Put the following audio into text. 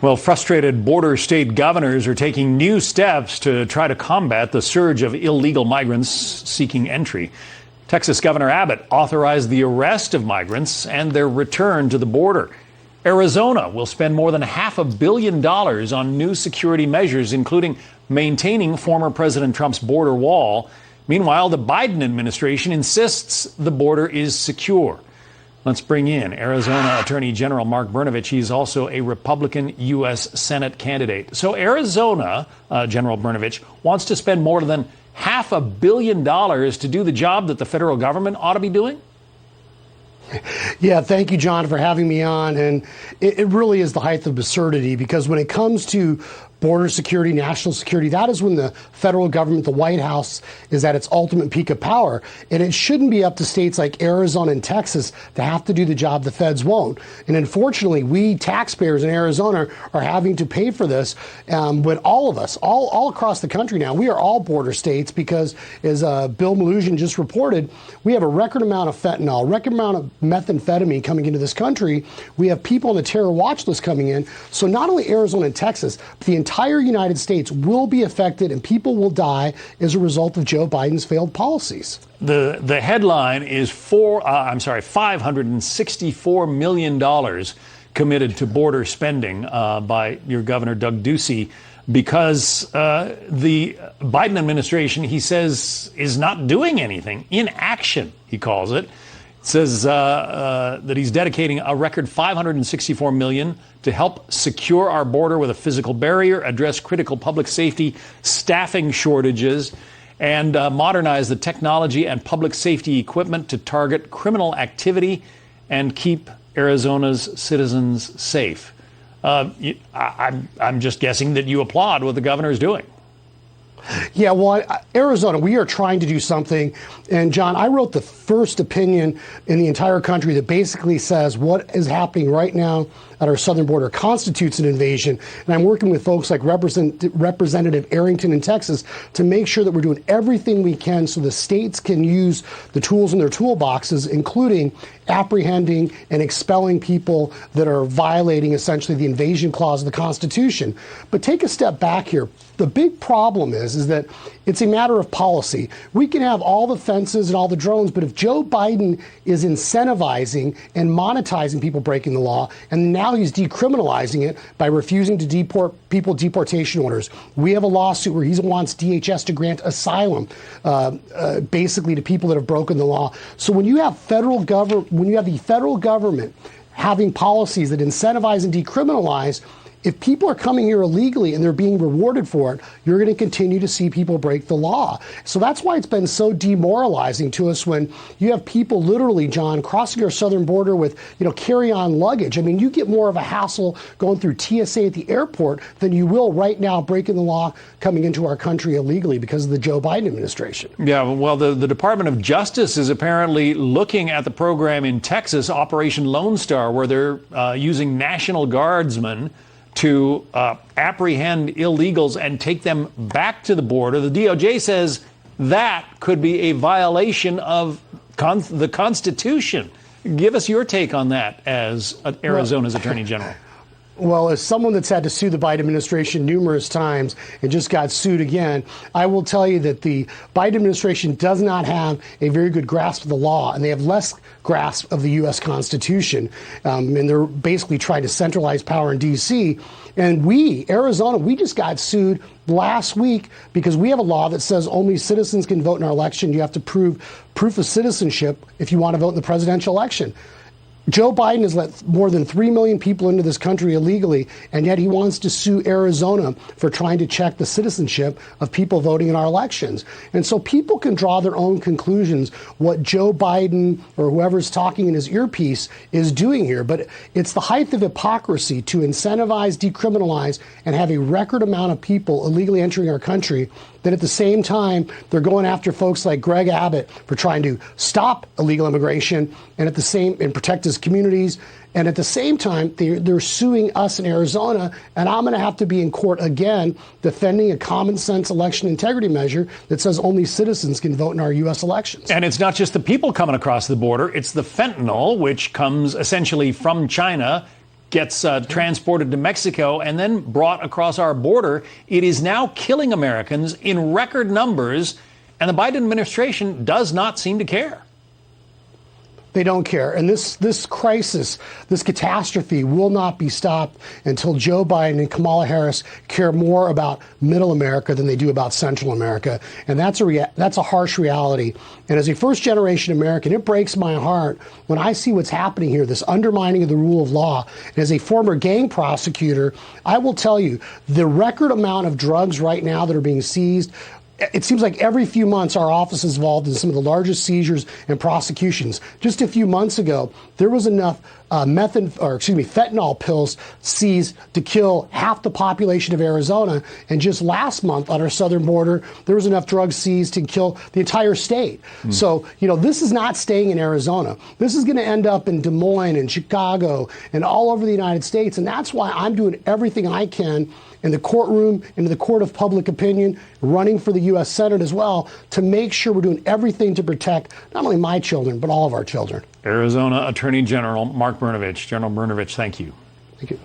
Well, frustrated border state governors are taking new steps to try to combat the surge of illegal migrants seeking entry. Texas Governor Abbott authorized the arrest of migrants and their return to the border. Arizona will spend more than $500 million on new security measures, including maintaining former President Trump's border wall. Meanwhile, the Biden administration insists the border is secure. Let's bring in Arizona Attorney General Mark Brnovich. He's also a Republican U.S. Senate candidate. So Arizona, General Brnovich, wants to spend more than $500 million to do the job that the federal government ought to be doing? Yeah, thank you, John, for having me on. And it really is the height of absurdity, because when it comes to border security, national security, that is when the federal government, the White House, is at its ultimate peak of power. And it shouldn't be up to states like Arizona and Texas to have to do the job the feds won't. And unfortunately, we taxpayers in Arizona are having to pay for this. But all of us, all across the country now, we are all border states because, as Bill Malusian just reported, we have a record amount of fentanyl, record amount of methamphetamine coming into this country. We have people on the terror watch list coming in. So not only Arizona and Texas, but the entire United States will be affected, and people will die as a result of Joe Biden's failed policies. The headline is $564 million committed to border spending by your governor, Doug Ducey, because the Biden administration, he says, is not doing anything. Inaction, he calls it. It says that he's dedicating a record $564 million to help secure our border with a physical barrier, address critical public safety staffing shortages, and modernize the technology and public safety equipment to target criminal activity and keep Arizona's citizens safe. I'm just guessing that you applaud what the governor is doing. Yeah, well, Arizona, we are trying to do something. And, John, I wrote the first opinion in the entire country that basically says what is happening right now at our southern border constitutes an invasion. And I'm working with folks like Representative Arrington in Texas to make sure that we're doing everything we can so the states can use the tools in their toolboxes, including apprehending and expelling people that are violating essentially the invasion clause of the Constitution. But take a step back here. The big problem is that it's a matter of policy. We can have all the fences and all the drones, but if Joe Biden is incentivizing and monetizing people breaking the law, and now he's decriminalizing it by refusing to deport people, deportation orders. We have a lawsuit where he wants DHS to grant asylum, basically to people that have broken the law. So when you have the federal government having policies that incentivize and decriminalize, if people are coming here illegally and they're being rewarded for it, you're going to continue to see people break the law. So that's why it's been so demoralizing to us when you have people literally, John, crossing our southern border with, carry-on luggage. I mean, you get more of a hassle going through TSA at the airport than you will right now breaking the law coming into our country illegally because of the Joe Biden administration. Yeah, well, the Department of Justice is apparently looking at the program in Texas, Operation Lone Star, where they're using National Guardsmen to apprehend illegals and take them back to the border. The DOJ says that could be a violation of the Constitution. Give us your take on that as Arizona's Attorney General. Well, as someone that's had to sue the Biden administration numerous times and just got sued again, I will tell you that the Biden administration does not have a very good grasp of the law, and they have less grasp of the U.S. Constitution. And they're basically trying to centralize power in D.C. And Arizona, we just got sued last week because we have a law that says only citizens can vote in our election. You have to prove proof of citizenship if you want to vote in the presidential election. Joe Biden has let more than 3 million people into this country illegally, and yet he wants to sue Arizona for trying to check the citizenship of people voting in our elections. And so people can draw their own conclusions what Joe Biden or whoever's talking in his earpiece is doing here. But it's the height of hypocrisy to incentivize, decriminalize, and have a record amount of people illegally entering our country. Then at the same time, they're going after folks like Greg Abbott for trying to stop illegal immigration and protect his communities. And at the same time, they're suing us in Arizona, and I'm going to have to be in court again defending a common sense election integrity measure that says only citizens can vote in our U.S. elections. And it's not just the people coming across the border. It's the fentanyl, which comes essentially from China, gets transported to Mexico and then brought across our border. It is now killing Americans in record numbers, and the Biden administration does not seem to care. They don't care. And this crisis, this catastrophe will not be stopped until Joe Biden and Kamala Harris care more about middle America than they do about central America. And that's a harsh reality. And as a first-generation American, it breaks my heart when I see what's happening here, this undermining of the rule of law. And as a former gang prosecutor, I will tell you, the record amount of drugs right now that are being seized, it seems like every few months our office is involved in some of the largest seizures and prosecutions. Just a few months ago, there was enough fentanyl pills seized to kill half the population of Arizona. And just last month on our southern border, there was enough drugs seized to kill the entire state. So, this is not staying in Arizona. This is going to end up in Des Moines and Chicago and all over the United States. And that's why I'm doing everything I can in the courtroom, into the court of public opinion, running for the U.S. Senate as well, to make sure we're doing everything to protect not only my children, but all of our children. Arizona Attorney General Mark Brnovich. General Brnovich, thank you. Thank you.